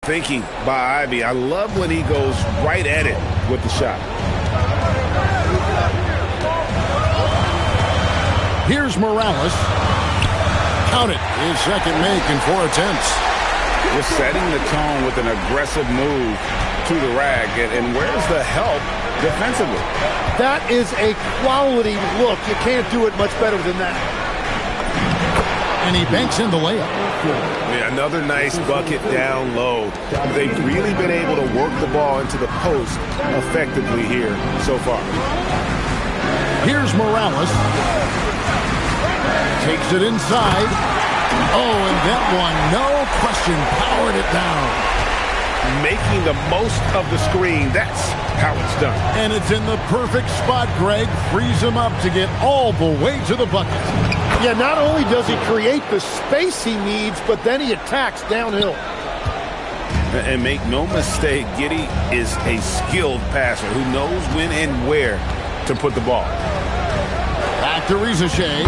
thinking by Ivey. I love when he goes right at it with the shot. Here's Morales. Count it. His second make in 4 attempts. Just setting the tone with an aggressive move to the rack. And where's the help defensively? That is a quality look. You can't do it much better than that. And he banks in the layup. Yeah, another nice bucket down low. They've really been able to work the ball into the post effectively here so far. Here's Morales. Takes it inside. Oh, and that one, no question, powered it down. Making the most of the screen. That's how it's done. And it's in the perfect spot, Greg. Frees him up to get all the way to the bucket. Yeah, not only does he create the space he needs, but then he attacks downhill. And make no mistake, Giddey is a skilled passer who knows when and where to put the ball. Back to Rizachet.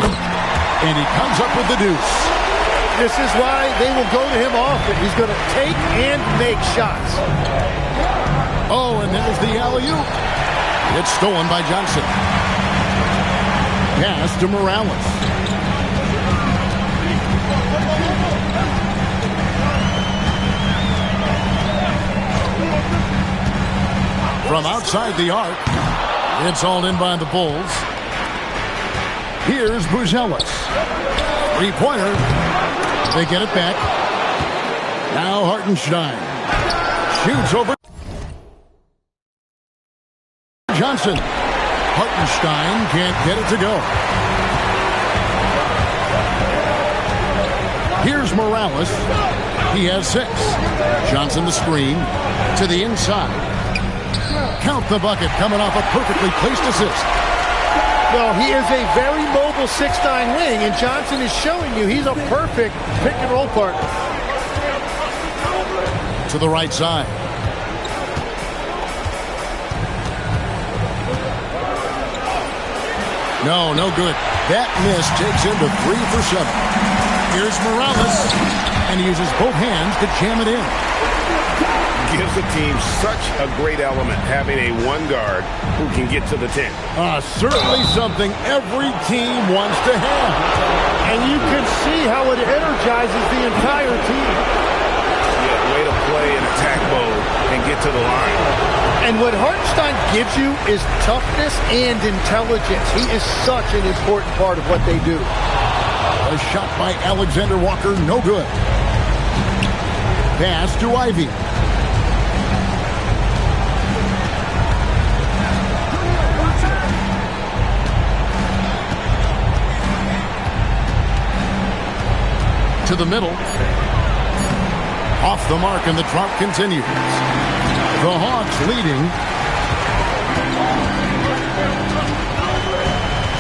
And he comes up with the deuce. This is why they will go to him often. He's going to take and make shots. Oh, and there's the alley-oop. It's stolen by Johnson. Pass to Morales. From outside the arc, it's hauled in by the Bulls. Here's Buzelis. Three-pointer. They get it back. Now Hartenstein. Shoots over Johnson. Hartenstein can't get it to go. Here's Morales. He has 6. Johnson the screen. To the inside. Count the bucket coming off a perfectly placed assist. Well, he is a very mobile 6'9" wing, and Johnson is showing you he's a perfect pick-and-roll partner. To the right side. No good. That miss takes him to 3 for 7. Here's Morales, and he uses both hands to jam it in. Gives the team such a great element having a one guard who can get to the 10. Certainly something every team wants to have. And you can see how it energizes the entire team. Yeah, way to play in attack mode and get to the line. And what Hartenstein gives you is toughness and intelligence. He is such an important part of what they do. A shot by Alexander Walker, no good. Pass to Ivey. To the middle. Off the mark, and the drought continues. The Hawks leading.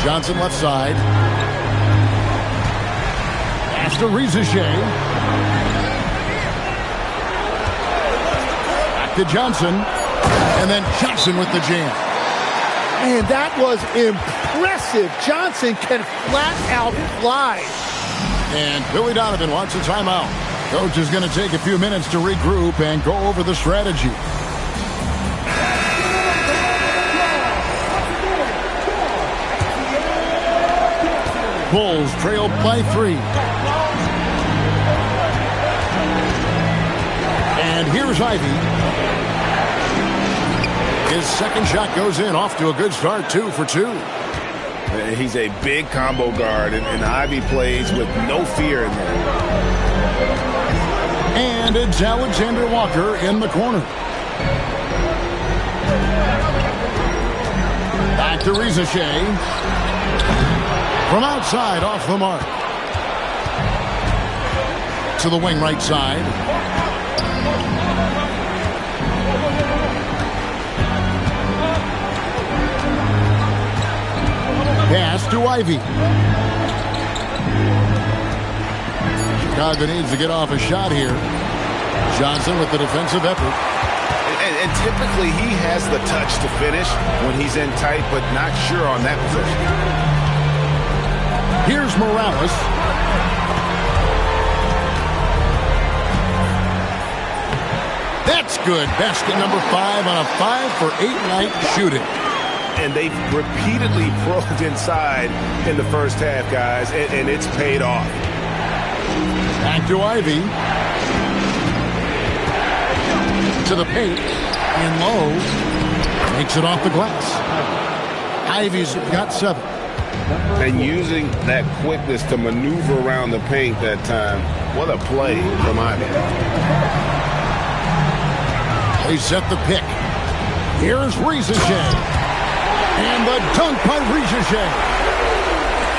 Johnson left side. Pass to Rizachet. Back to Johnson. And then Johnson with the jam. Man, that was impressive. Johnson can flat out fly. And Billy Donovan wants a timeout. Coach is going to take a few minutes to regroup and go over the strategy. Bulls trail by 3. And here's Ivey. His second shot goes in, off to a good start, 2 for 2. He's a big combo guard, and Ivey plays with no fear in there. And it's Alexander Walker in the corner. Back to Rizachet. From outside, off the mark. To the wing right side. Pass to Ivey. Chicago needs to get off a shot here. Johnson with the defensive effort. And typically he has the touch to finish when he's in tight, but not sure on that position. Here's Morales. That's good. Basket number 5 on a 5-for-8 night shooting. And they've repeatedly probed inside in the first half, guys, and it's paid off. Back to Ivy. To the paint. In low. Makes it off the glass. Ivy's got 7. And using that quickness to maneuver around the paint that time. What a play from Ivy. They set the pick. Here's Rizachet. And the dunk by Rizachet.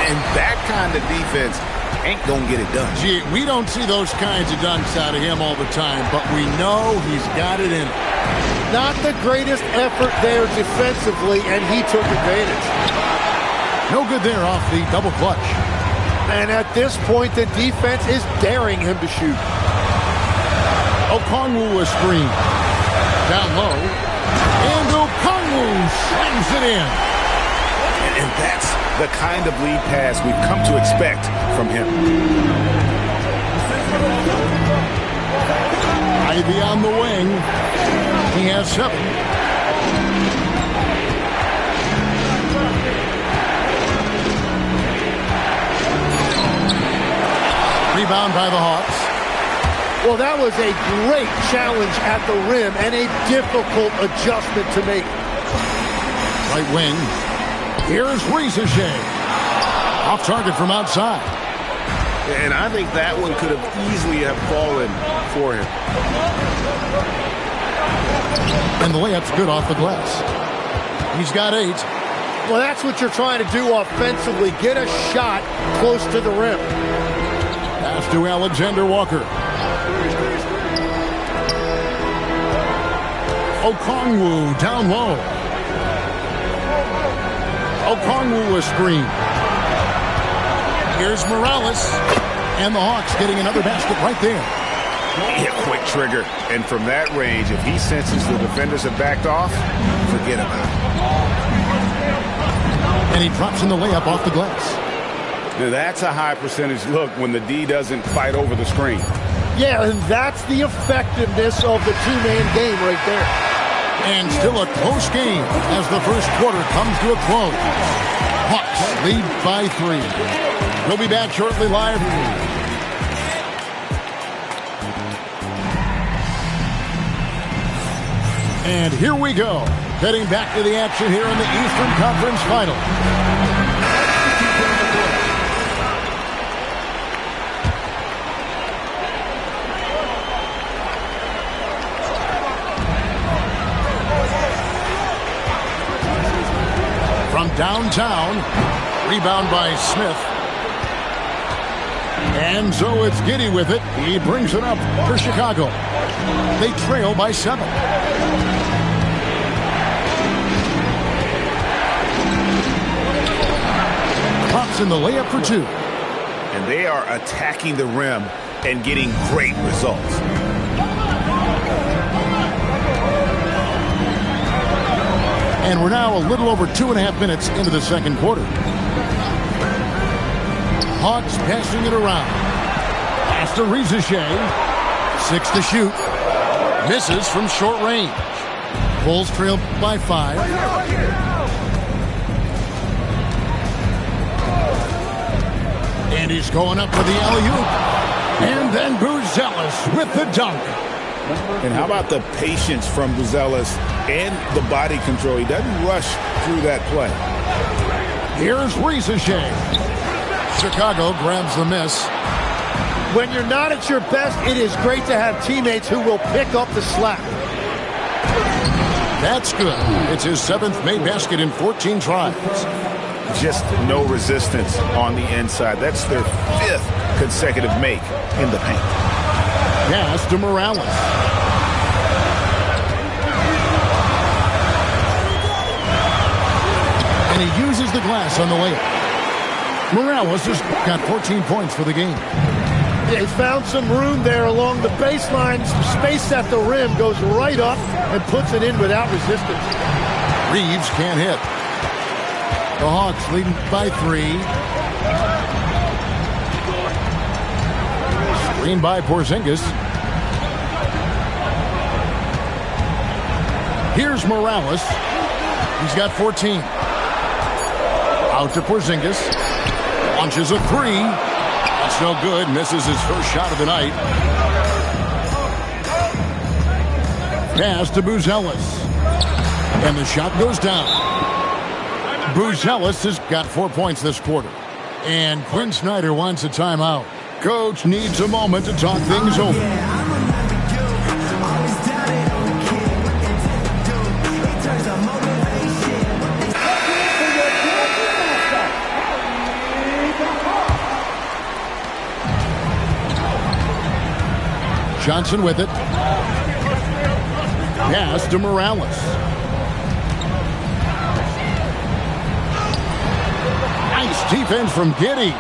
And that kind of defense ain't going to get it done. Gee, we don't see those kinds of dunks out of him all the time, but we know he's got it in him. Not the greatest effort there defensively, and he took advantage. No good there off the double clutch. And at this point, the defense is daring him to shoot. Okongwu a screen. Down low. And Okongwu slams it in. And that's the kind of lead pass we've come to expect from him. Ivy on the wing. He has 7. Rebound by the Hawks. Well, that was a great challenge at the rim and a difficult adjustment to make. Right wing. Here's Rizachet. Off target from outside. And I think that one could have easily have fallen for him. And the layup's good off the glass. He's got 8. Well, that's what you're trying to do offensively. Get a shot close to the rim. Pass to Alexander Walker. Okongwu down low. Okongwu a screen. Here's Morales. And the Hawks getting another basket right there. Yeah, quick trigger. And from that range, if he senses the defenders have backed off, forget about it. And he drops in the layup off the glass. Now, that's a high percentage look when the D doesn't fight over the screen. Yeah, and that's the effectiveness of the two-man game right there. And still a close game as the first quarter comes to a close. Hawks lead by 3. We'll be back shortly live. And here we go. Heading back to the action here in the Eastern Conference Final. From downtown, rebound by Smith. And so it's Giddey with it. He brings it up for Chicago. They trail by 7. Pops in the layup for 2. And they are attacking the rim and getting great results. And we're now a little over 2.5 minutes into the second quarter. Hawks passing it around. Pass to Rizachet. 6 to shoot. Misses from short range. Bulls trail by 5. And he's going up for the alley-oop. And then Buzelis with the dunk. And how about the patience from Buzelis and the body control? He doesn't rush through that play. Here's Rizachet. Chicago grabs the miss. When you're not at your best, it is great to have teammates who will pick up the slack. That's good. It's his 7th made basket in 14 tries. Just no resistance on the inside. That's their 5th consecutive make in the paint. Pass to Morales. And he uses the glass on the layup. Morales has got 14 points for the game. He found some room there along the baseline. Space at the rim, goes right up and puts it in without resistance. Reeves can't hit. The Hawks leading by 3. Screen by Porzingis. Here's Morales. He's got 14. Out to Porzingis. Launches a three. That's no good. Misses his first shot of the night. Pass to Buzelis. And the shot goes down. Buzelis has got 4 points this quarter. And Quinn Snyder wants a timeout. Coach needs a moment to talk things over. Johnson with it. Pass to Morales. Nice defense from Giddey.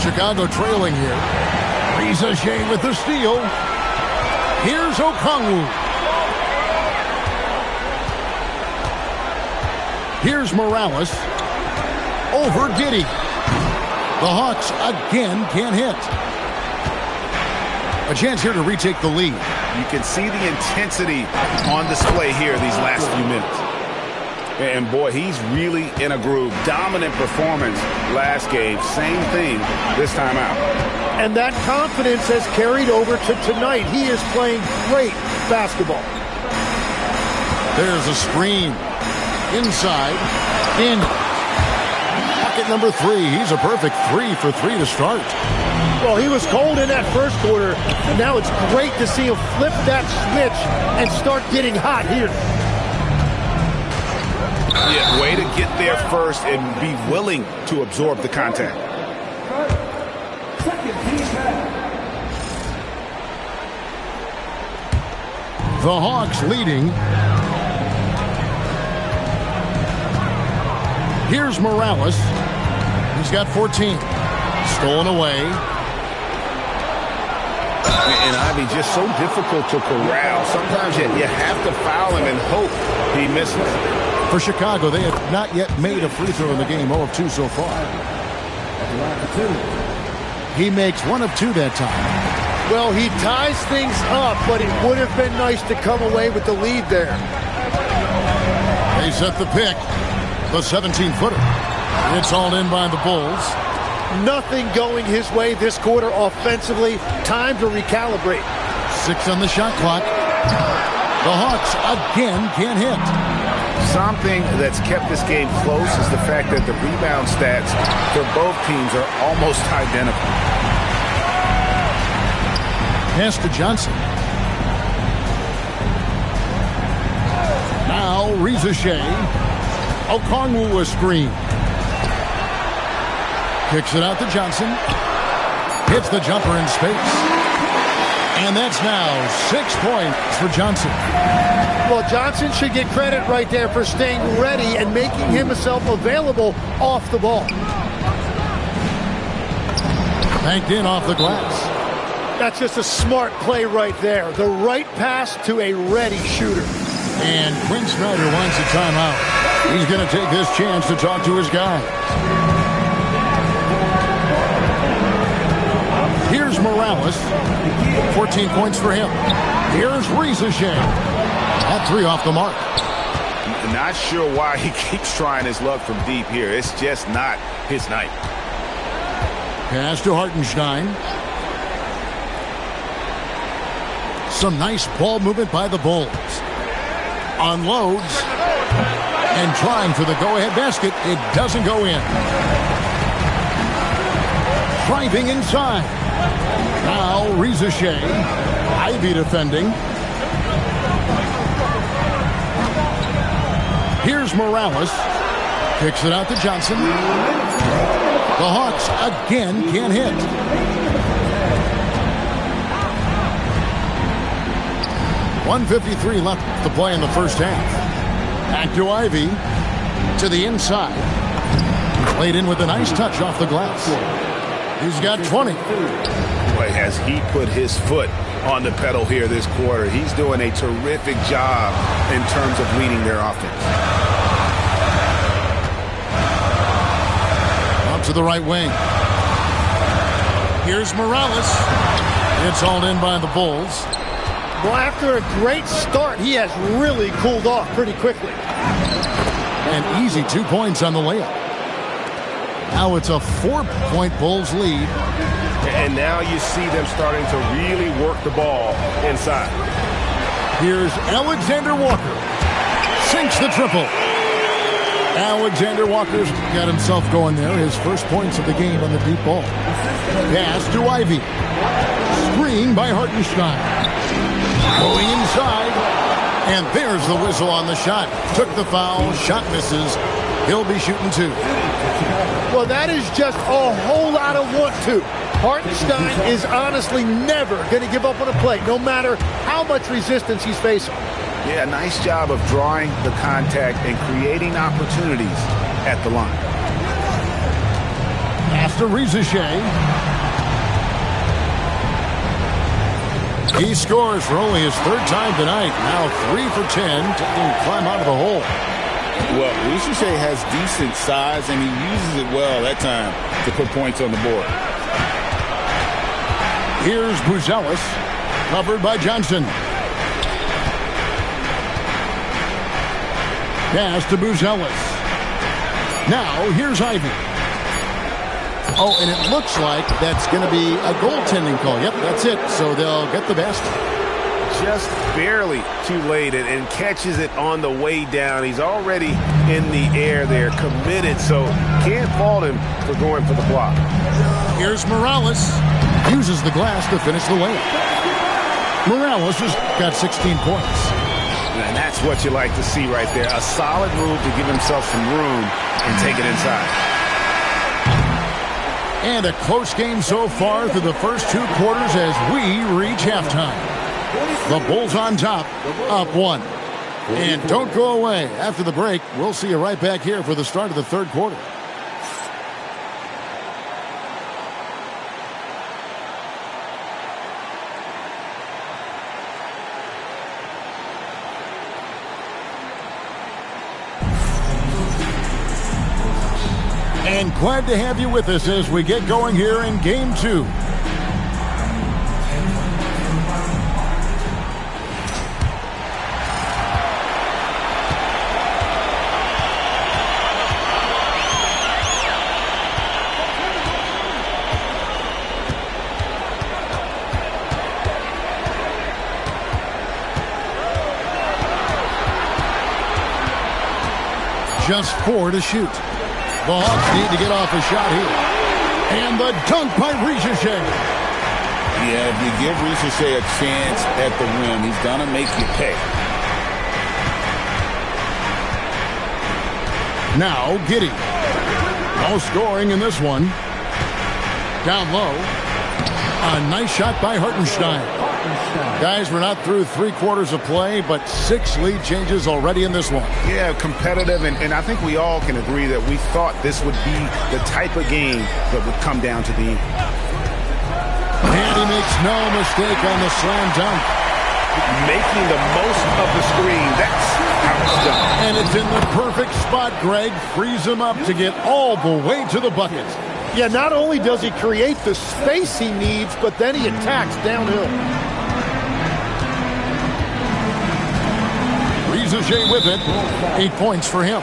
Chicago trailing here. Riza Shea with the steal. Here's Okongwu. Here's Morales. Over Giddey. The Hawks again can't hit. A chance here to retake the lead. You can see the intensity on display here these last few minutes. And boy, he's really in a groove. Dominant performance last game. Same thing this time out. And that confidence has carried over to tonight. He is playing great basketball. There's a screen. Inside. In. Bucket number 3. He's a perfect 3 for 3 to start. Well, he was cold in that first quarter, and now it's great to see him flip that switch and start getting hot here. Yeah, way to get there first and be willing to absorb the contact. The Hawks leading. Here's Morales. He's got 14. Stolen away. And Ivy, just so difficult to corral. Sometimes you have to foul him and hope he misses. For Chicago, they have not yet made a free throw in the game. 0 of 2 so far. He makes 1 of 2 that time. Well, he ties things up, but it would have been nice to come away with the lead there. They set the pick. The 17-footer. It's all in by the Bulls. Nothing going his way this quarter offensively. Time to recalibrate. 6 on the shot clock. The Hawks again can't hit. Something that's kept this game close is the fact that the rebound stats for both teams are almost identical. Pass to Johnson. Now Riza Shea. Okongwu a screen. Kicks it out to Johnson. Hits the jumper in space. And that's now 6 points for Johnson. Well, Johnson should get credit right there for staying ready and making himself available off the ball. Banked in off the glass. That's just a smart play right there. The right pass to a ready shooter. And Quinn Snyder wants a timeout. He's going to take this chance to talk to his guys. Here's Morales. 14 points for him. Here's Riza Shea. That 3 off the mark. Not sure why he keeps trying his luck from deep here. It's just not his night. Pass to Hartenstein. Some nice ball movement by the Bulls. Unloads. And trying for the go-ahead basket. It doesn't go in. Driving inside. Now Riza Shea. Ivy defending. Here's Morales. Kicks it out to Johnson. The Hawks again can't hit. .153 left to play in the first half. Back to Ivy. To the inside. Played in with a nice touch off the glass. He's got 20. Boy, has he put his foot on the pedal here this quarter. He's doing a terrific job in terms of leading their offense. Up to the right wing. Here's Morales. It's all in by the Bulls. Well, after a great start, he has really cooled off pretty quickly. An easy 2 points on the layup. Now it's a 4-point Bulls lead. And now you see them starting to really work the ball inside. Here's Alexander Walker. Sinks the triple. Alexander Walker's got himself going there. His first points of the game on the deep ball. Pass to Ivy. Screen by Hartenstein. Going inside. And there's the whistle on the shot. Took the foul. Shot misses. He'll be shooting 2. Well, that is just a whole lot of want to. Hartenstein is honestly never going to give up on a play, no matter how much resistance he's facing. Yeah, nice job of drawing the contact and creating opportunities at the line. Pass to Riziche. He scores for only his 3rd time tonight. Now 3 for 10. Taking a climb out of the hole. Well, Riziche has decent size, and he uses it well that time to put points on the board. Here's Buzelis. Covered by Johnson. Pass to Buzelis. Now, here's Ivy. Oh, and it looks like that's going to be a goaltending call. Yep, that's it. So they'll get the best. Just barely too late and catches it on the way down. He's already in the air there, committed, so can't fault him for going for the block. Here's Morales. Uses the glass to finish the layup. Morales has got 16 points. And that's what you like to see right there. A solid move to give himself some room and take it inside. And a close game so far through the first 2 quarters as we reach halftime. The Bulls on top, up 1. And don't go away. After the break, we'll see you right back here for the start of the 3rd quarter. And glad to have you with us as we get going here in Game 2. Just 4 to shoot. The Hawks need to get off a shot here. And the dunk by Riziche. Yeah, if you give Riziche a chance at the rim, he's going to make you pay. Now, Giddey. No scoring in this one. Down low. A nice shot by Hartenstein. Guys, we're not through 3 quarters of play, but 6 lead changes already in this one. Yeah, competitive, and I think we all can agree that we thought this would be the type of game that would come down to the end. And he makes no mistake on the slam dunk. Making the most of the screen, that's how it's done. And it's in the perfect spot, Greg. Frees him up to get all the way to the bucket. Yeah, not only does he create the space he needs, but then he attacks downhill. Riziche with it. 8 points for him.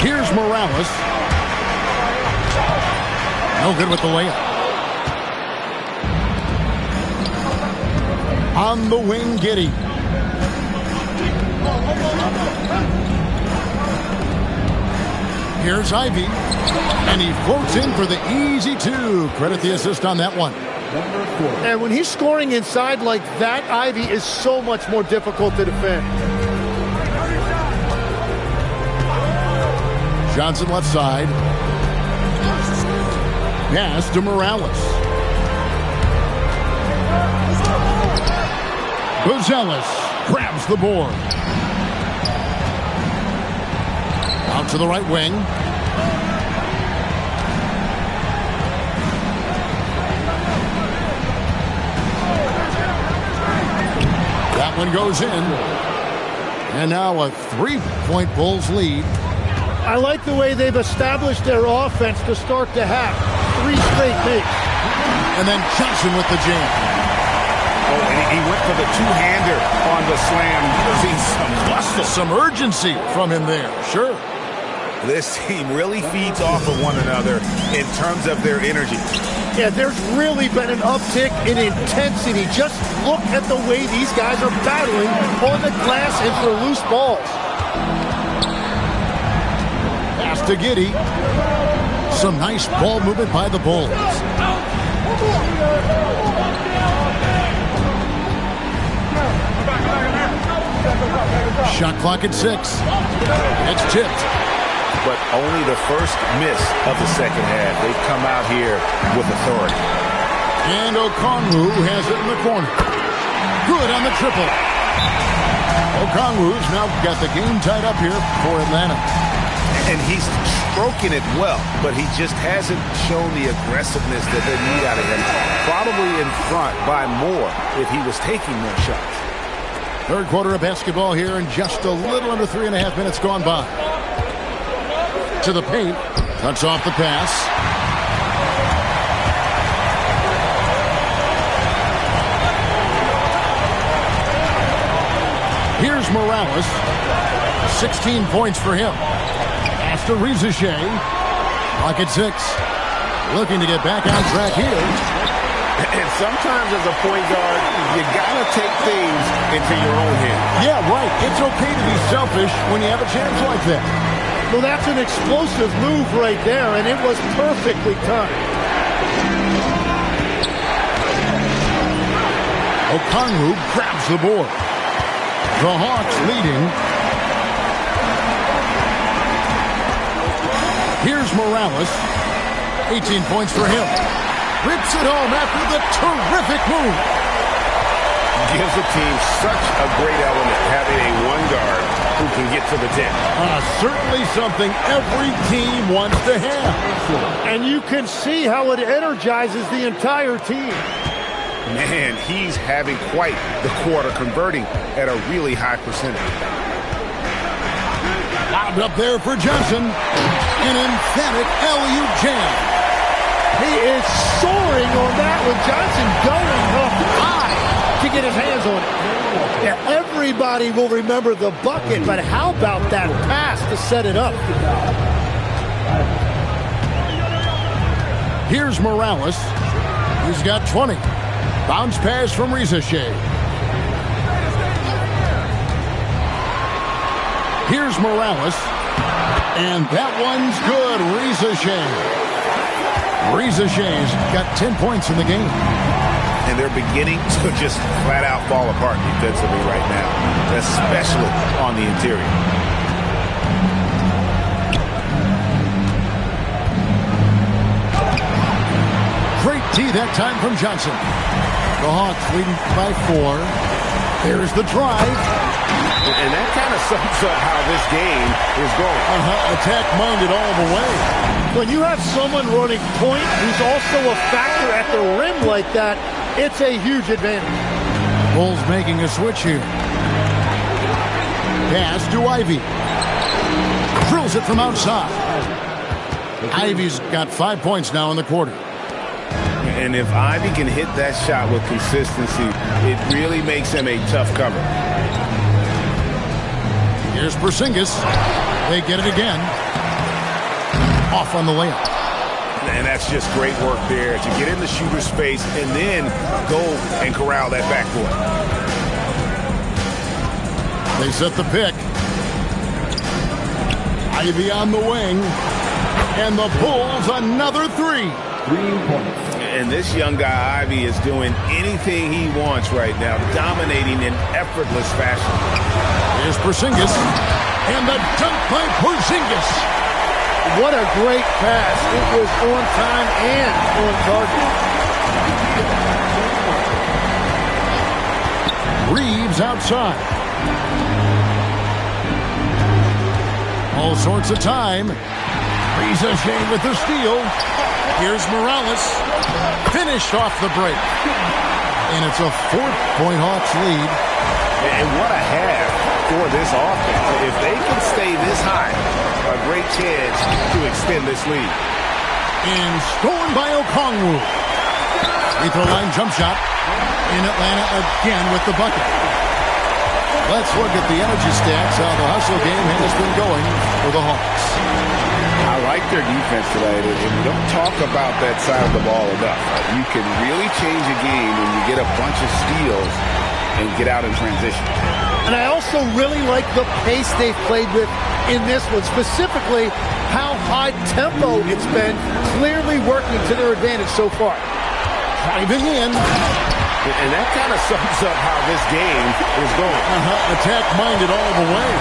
Here's Morales. No good with the layup. On the wing, Giddey. Here's Ivy. And he floats in for the easy 2. Credit the assist on that one. And when he's scoring inside like that, Ivy is so much more difficult to defend. Johnson left side. Pass to Morales. Buzelis grabs the board. Out to the right wing. That one goes in. And now a 3-point Bulls lead. I like the way they've established their offense to start the half. 3 straight makes. And then Johnson with the jam. Oh, and he went for the two-hander on the slam. See some muscle. Some urgency from him there, sure. This team really feeds off of one another in terms of their energy. Yeah, there's really been an uptick in intensity. Just look at the way these guys are battling on the glass and for loose balls. Pass to Giddey. Some nice ball movement by the Bulls. Shot clock at 6. It's tipped. But only the first miss of the second half. They've come out here with authority. And Okongwu has it in the corner. Good on the triple. Okongwu's now got the game tied up here for Atlanta. And he's stroking it well, but he just hasn't shown the aggressiveness that they need out of him. Probably in front by more if he was taking more shots. Third quarter of basketball here, and just a little under 3.5 minutes gone by. To the paint. Cuts off the pass. Here's Morales. 16 points for him. Pass to Rizachet. Clock at 6. Looking to get back on track here. And sometimes as a point guard, you gotta take things into your own hands. Yeah, right. It's okay to be selfish when you have a chance like that. Well, that's an explosive move right there, and it was perfectly timed. Okongwu grabs the board. The Hawks leading. Here's Morales. 18 points for him. Rips it home after the terrific move. Gives the team such a great element having a one guard who can get to the 10. Certainly something every team wants to have. And you can see how it energizes the entire team. Man, he's having quite the quarter, converting at a really high percentage. Lobbed up there for Johnson. An emphatic alley-oop jam. He is soaring on that with Johnson going off high to get his hands on it. Yeah, everybody will remember the bucket, but how about that pass to set it up? Here's Morales. He's got 20. Bounce pass from Rizachet. Here's Morales. And that one's good. Rizachet's got 10 points in the game. And they're beginning to just flat out fall apart defensively right now, especially on the interior. Great D that time from Johnson. The Hawks leading by 4. There's the drive. And that kind of sums up how this game is going. Attack-minded all the way. When you have someone running point who's also a factor at the rim like that, it's a huge advantage. Bulls making a switch here. Pass to Ivey. Drills it from outside. Ivey's got 5 points now in the quarter. And if Ivey can hit that shot with consistency, it really makes him a tough cover. Here's Porzingis. They get it again. Off on the layup. And that's just great work there to get in the shooter's space and then go and corral that backcourt. They set the pick. Ivey on the wing. And the Bulls another 3. 3 points. And this young guy, Ivey, is doing anything he wants right now, dominating in effortless fashion. Here's Porzingis. And the dunk by Porzingis. What a great pass. It was on time and on target. Reeves outside. All sorts of time. Rizachet with the steal. Here's Morales. Finished off the break. And it's a 4-point Hawks lead. And what a half for this offense. If they can stay this high, a great great chance to extend this lead. And stolen by Okongwu. Free throw line jump shot. In Atlanta again with the bucket. Let's look at the energy stats. How the hustle game has been going for the Hawks. I like their defense tonight, and we don't talk about that side of the ball enough. You can really change a game when you get a bunch of steals and get out in transition. And I also really like the pace they've played with in this one, specifically how high tempo it's been, clearly working to their advantage so far. Driving in. And that kind of sums up how this game is going. Attack-minded all the way.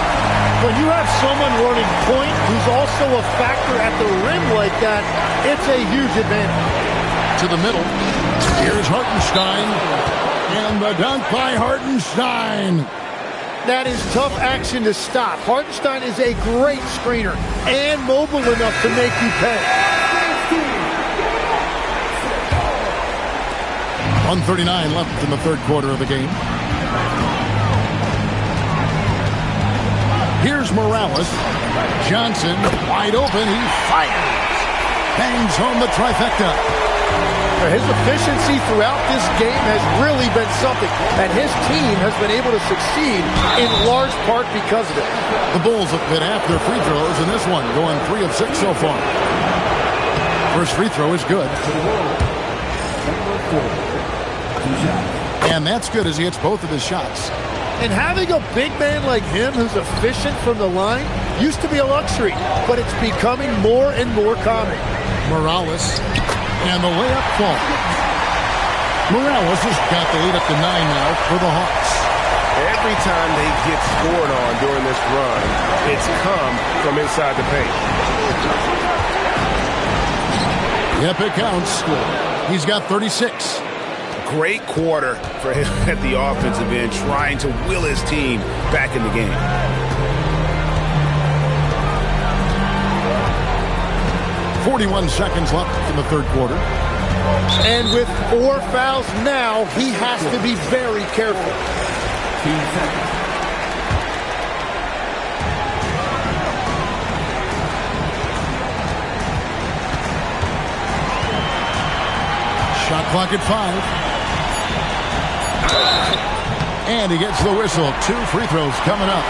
When you have someone running point who's also a factor at the rim like that, it's a huge advantage. To the middle. Here's Hartenstein. And the dunk by Hartenstein. That is tough action to stop. Hartenstein is a great screener and mobile enough to make you pay. 1:39 left in the third quarter of the game. Here's Morales. Johnson wide open. He fires. Bangs home the trifecta. His efficiency throughout this game has really been something, and his team has been able to succeed in large part because of it. The Bulls have been after free throws in this one, going 3 of 6 so far. First free throw is good. And that's good as he hits both of his shots. And having a big man like him who's efficient from the line used to be a luxury, but it's becoming more and more common. Morales, and the layup falls. Morales has got the lead up to 9 now for the Hawks. Every time they get scored on during this run, it's come from inside the paint. Yep, it counts. He's got 36. Great quarter for him at the offensive end, trying to will his team back in the game. .41 seconds left in the third quarter. And with 4 fouls now, he has to be very careful. Shot clock at 5. And he gets the whistle. 2 free throws coming up.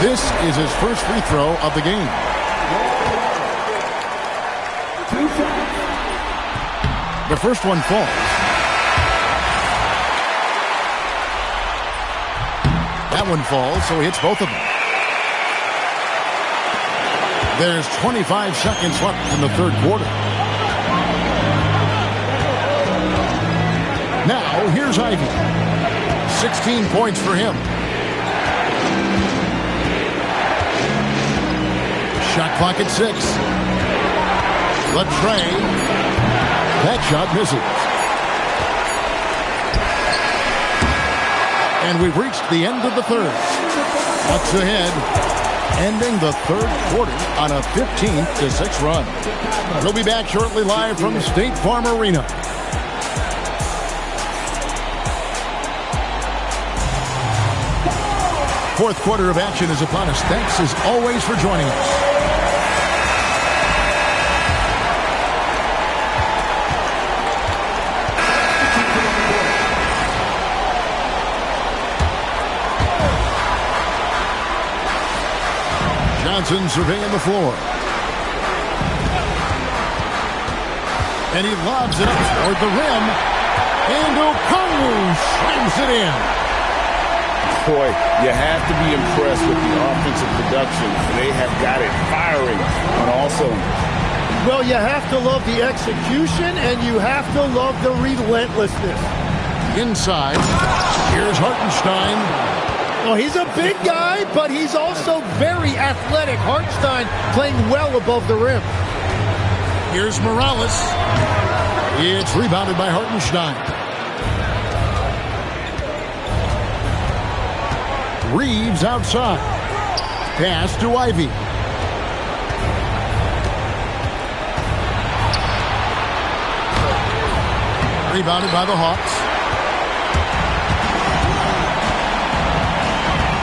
This is his first free throw of the game. The first one falls. That one falls, so he hits both of them. There's 25 seconds left in the third quarter. Now, here's Ivy. 16 points for him. Shot clock at 6. Latrey. That shot misses. And we've reached the end of the third. Bucks ahead, ending the third quarter on a 15-6 run. We'll be back shortly live from State Farm Arena. Fourth quarter of action is upon us. Thanks as always for joining us. Johnson surveying the floor. And he lobs it up toward the rim. And Okongwu slams it in. Boy, you have to be impressed with the offensive production. They have got it firing on all cylinders. Well, you have to love the execution, and you have to love the relentlessness. Inside, here's Hartenstein. Well, he's a big guy, but he's also very athletic. Hartenstein playing well above the rim. Here's Morales. It's rebounded by Hartenstein. Reeves outside. Pass to Ivy. Rebounded by the Hawks.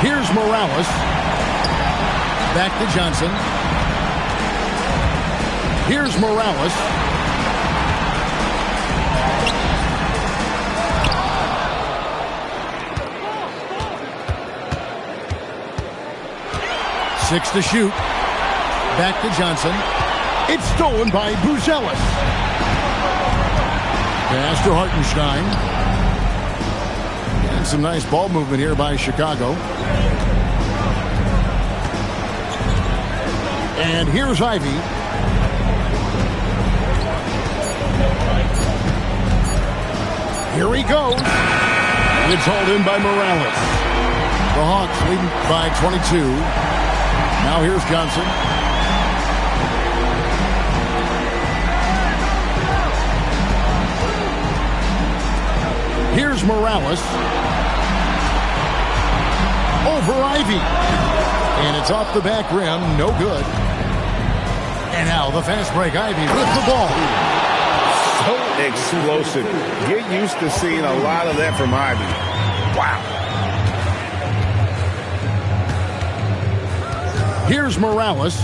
Here's Morales. Back to Johnson. Here's Morales. Six to shoot. Back to Johnson. It's stolen by Buzelis. Pass to Hartenstein. And some nice ball movement here by Chicago. And here's Ivey. Here he goes. It's hauled in by Morales. The Hawks leading by 22. Now here's Johnson. Here's Morales. Over Ivey. And it's off the back rim. No good. And now the fast break. Ivey with the ball. So explosive. Get used to seeing a lot of that from Ivey. Wow. Here's Morales.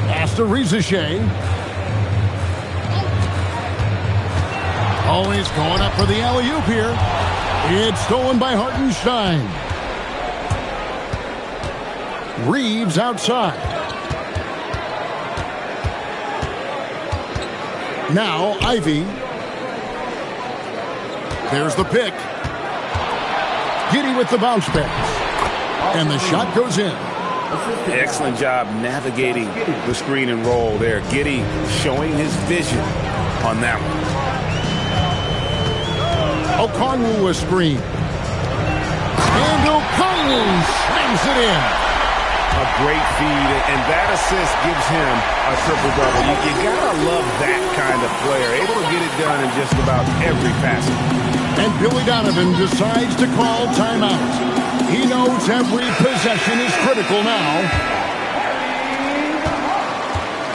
Pass to Rizachet. Always going up for the alley-oop here. It's stolen by Hartenstein. Reeves outside. Now Ivey. There's the pick. Giddey with the bounce pass. And the shot goes in. Excellent job navigating the screen and roll there. Giddey showing his vision on that one. Okongwu a screen. And Okongwu slams it in. A great feed, and that assist gives him a triple-double. You gotta love that kind of player, able to get it done in just about every passing. And Billy Donovan decides to call timeout. He knows every possession is critical now.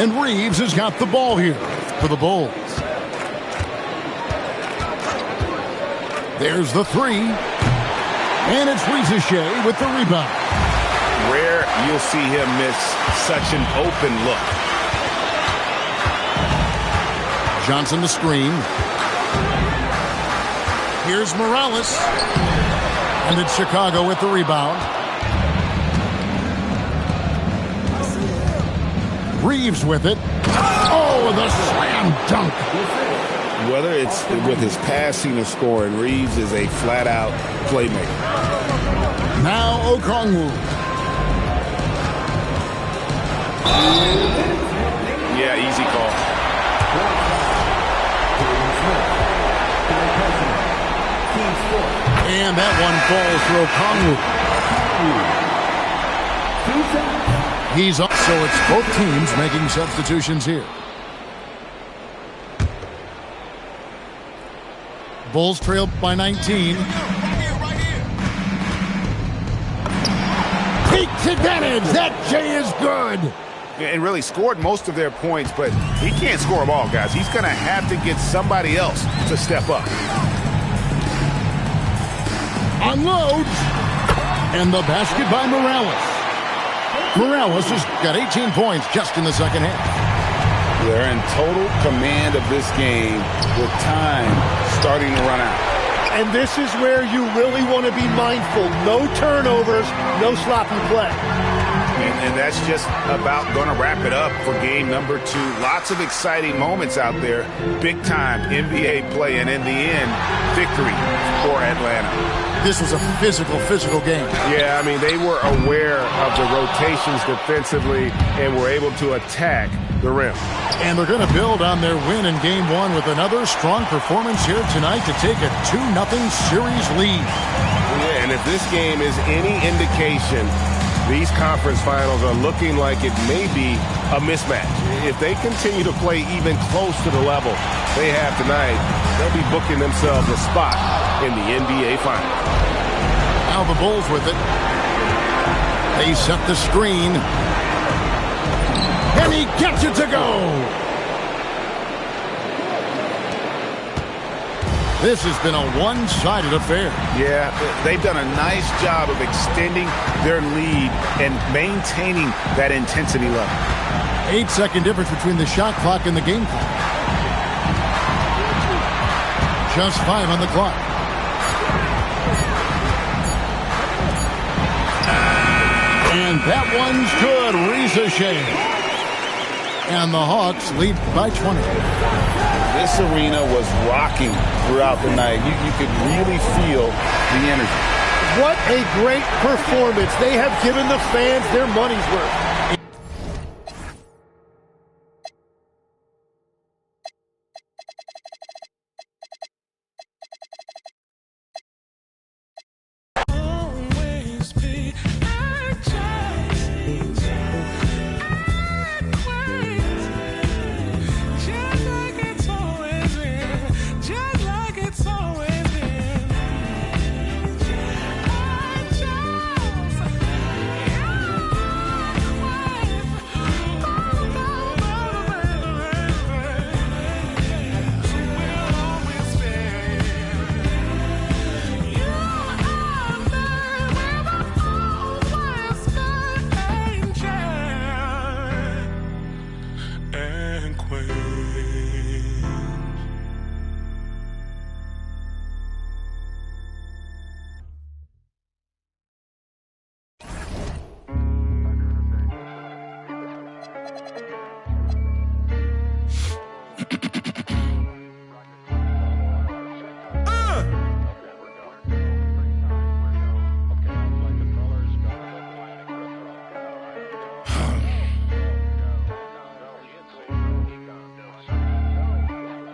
And Reeves has got the ball here for the Bulls. There's the three. And it's Rizachet with the rebound. Rare you'll see him miss such an open look. Johnson the screen. Here's Morales. And it's Chicago with the rebound. Reeves with it. Oh, the slam dunk. Whether it's with his passing or scoring, Reeves is a flat-out playmaker. Now Okongwu. Yeah, easy call. And that one falls for Okongwu. He's up, so it's both teams making substitutions here. Bulls trail by 19. Takes advantage. That J is good. And really scored most of their points, but he can't score them all, guys. He's going to have to get somebody else to step up. Unloads. And the basket by Morales. Morales has got 18 points just in the second half. They're in total command of this game with time starting to run out. And this is where you really want to be mindful. No turnovers, no sloppy play. And that's just about going to wrap it up for game number 2. Lots of exciting moments out there. Big-time NBA play, and in the end, victory for Atlanta. This was a physical game. Yeah, I mean, they were aware of the rotations defensively and were able to attack the rim. And they're going to build on their win in Game 1 with another strong performance here tonight to take a 2-0 series lead. Yeah, and if this game is any indication, these conference finals are looking like it may be a mismatch. If they continue to play even close to the level they have tonight, they'll be booking themselves a spot in the NBA Finals. Now the Bulls with it. They set the screen. And he gets it to go. This has been a one-sided affair. Yeah, they've done a nice job of extending their lead and maintaining that intensity level. 8-second difference between the shot clock and the game clock. Just 5 on the clock. And that one's good. Ricochet. And the Hawks lead by 20. This arena was rocking throughout the night. You could really feel the energy. What a great performance. They have given the fans their money's worth.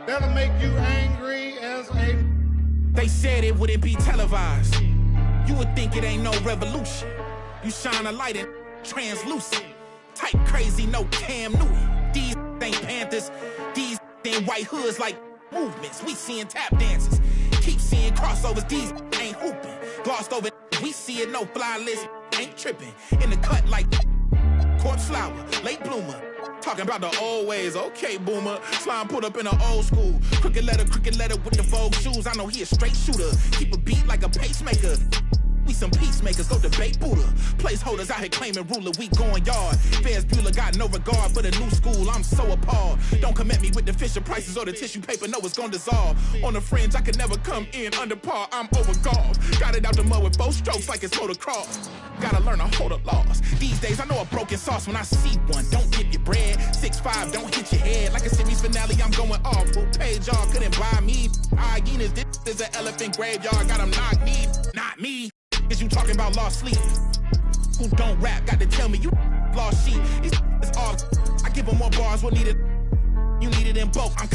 That'll make you angry as a... They said it wouldn't be televised. You would think it ain't no revolution. You shine a light in translucent. Type crazy, no Cam Newton. These ain't Panthers. These ain't white hoods like movements. We seeing tap dances. Keep seeing crossovers. These ain't hooping. Glossed over. We see it, no fly list. Ain't tripping. In the cut like corpse flower, late bloomer. Talking about the old ways, okay, boomer. Slime put up in an old school. Crooked letter with the Vogue shoes. I know he a straight shooter. Keep a beat like a pacemaker. We some peacemakers, go debate Buddha. Placeholders out here claiming ruler, we going yard. Fairs Bueller got no regard for the new school, I'm so appalled. Don't come at me with the Fisher prices or the tissue paper, no, it's gonna dissolve. On the fringe, I could never come in under par, I'm overgolfed. Got it out the mud with 4 strokes like it's motocross. Gotta learn to hold up laws. These days, I know a broken sauce when I see one. Don't dip your bread, 6'5", don't hit your head. Like a series finale, I'm going off. Full page, y'all couldn't buy me. Hyenas, this is an elephant graveyard, got them knocked me, not me. Is you talking about lost sleep? Who don't rap, got to tell me you lost sheep. It's all, I give them more bars, what needed? You need it in bulk, I'm